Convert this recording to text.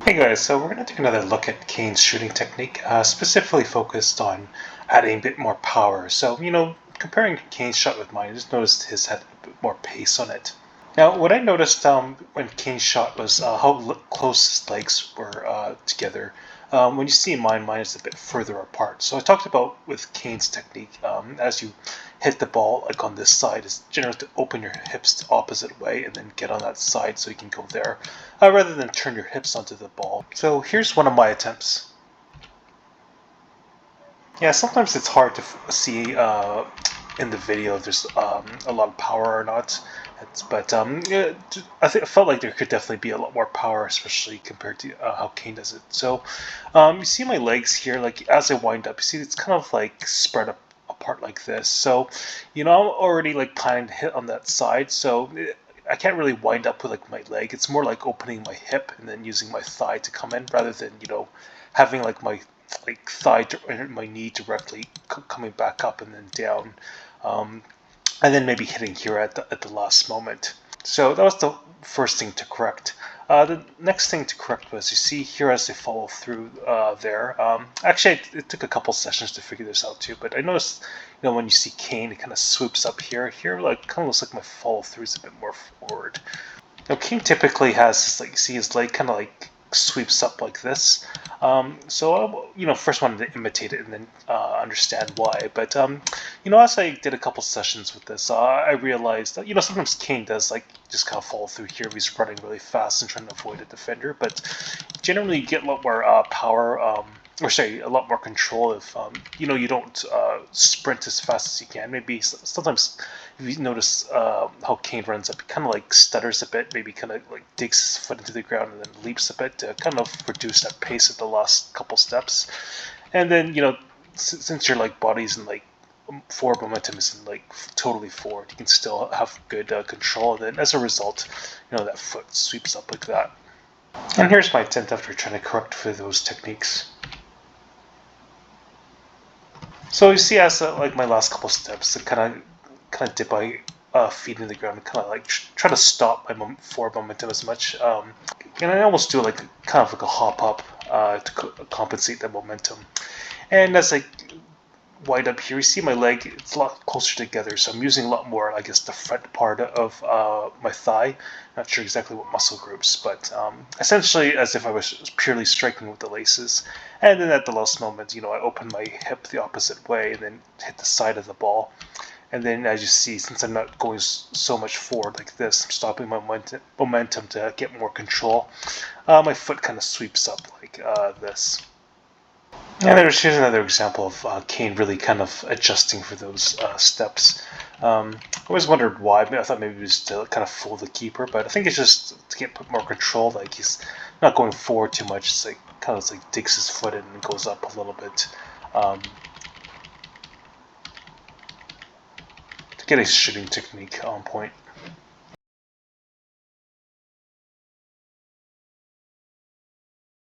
Hey guys, so we're going to take another look at Kane's shooting technique, specifically focused on adding a bit more power. So, comparing Kane's shot with mine, I just noticed his had a bit more pace on it. Now, what I noticed when Kane's shot was how close his legs were together. When you see mine is a bit further apart. So I talked about with Kane's technique, as you hit the ball like on this side, is generally to open your hips the opposite way and then get on that side so you can go there, rather than turn your hips onto the ball. So here's one of my attempts. Yeah, sometimes it's hard to see in the video if there's a lot of power or not. But yeah, I felt like there could definitely be a lot more power, especially compared to how Kane does it. So you see my legs here, like as I wind up, you see it's kind of like spread up apart like this. So I'm already like planning to hit on that side. So I can't really wind up with like my leg. It's more like opening my hip and then using my thigh to come in, rather than having like my thigh to my knee directly coming back up and then down, and then maybe hitting here at the last moment. So that was the first thing to correct. The next thing to correct was, you see here as they follow through there. Actually, it took a couple sessions to figure this out too, but I noticed, when you see Kane, it kind of swoops up here. Here, like, kind of looks like my follow through is a bit more forward. Now, King typically has this, like, see his leg kind of like sweeps up like this. So first wanted to imitate it and then understand why. But as I did a couple sessions with this, I realized that sometimes Kane does like just kind of fall through here if he's running really fast and trying to avoid a defender. But generally, you get a lot more power. Or sorry, a lot more control if you don't sprint as fast as you can. Maybe sometimes if you notice how Kane runs up, he kind of like stutters a bit, maybe kind of like digs his foot into the ground and then leaps a bit to kind of reduce that pace at the last couple steps. And then since your like body's in like forward momentum isn't like totally forward, you can still have good control. And then as a result, that foot sweeps up like that. And here's my attempt after trying to correct for those techniques. So you see, as like my last couple steps, I kind of dip my feet in the ground, and kind of like try to stop my forward momentum as much. And I almost do like kind of like a hop up to compensate that momentum. And as I wind up here, you see my leg, it's a lot closer together, so I'm using a lot more, I guess, the front part of my thigh. Not sure exactly what muscle groups, but essentially as if I was purely striking with the laces. And then at the last moment, I open my hip the opposite way and then hit the side of the ball. And then, as you see, since I'm not going so much forward like this, I'm stopping my momentum to get more control. My foot kind of sweeps up like this. And here's another example of Kane really kind of adjusting for those steps. I always wondered why. I thought maybe it was to kind of fool the keeper, but I think it's just to get more control. Like, he's not going forward too much. It's like kind of like digs his foot in and goes up a little bit to get his shooting technique on point.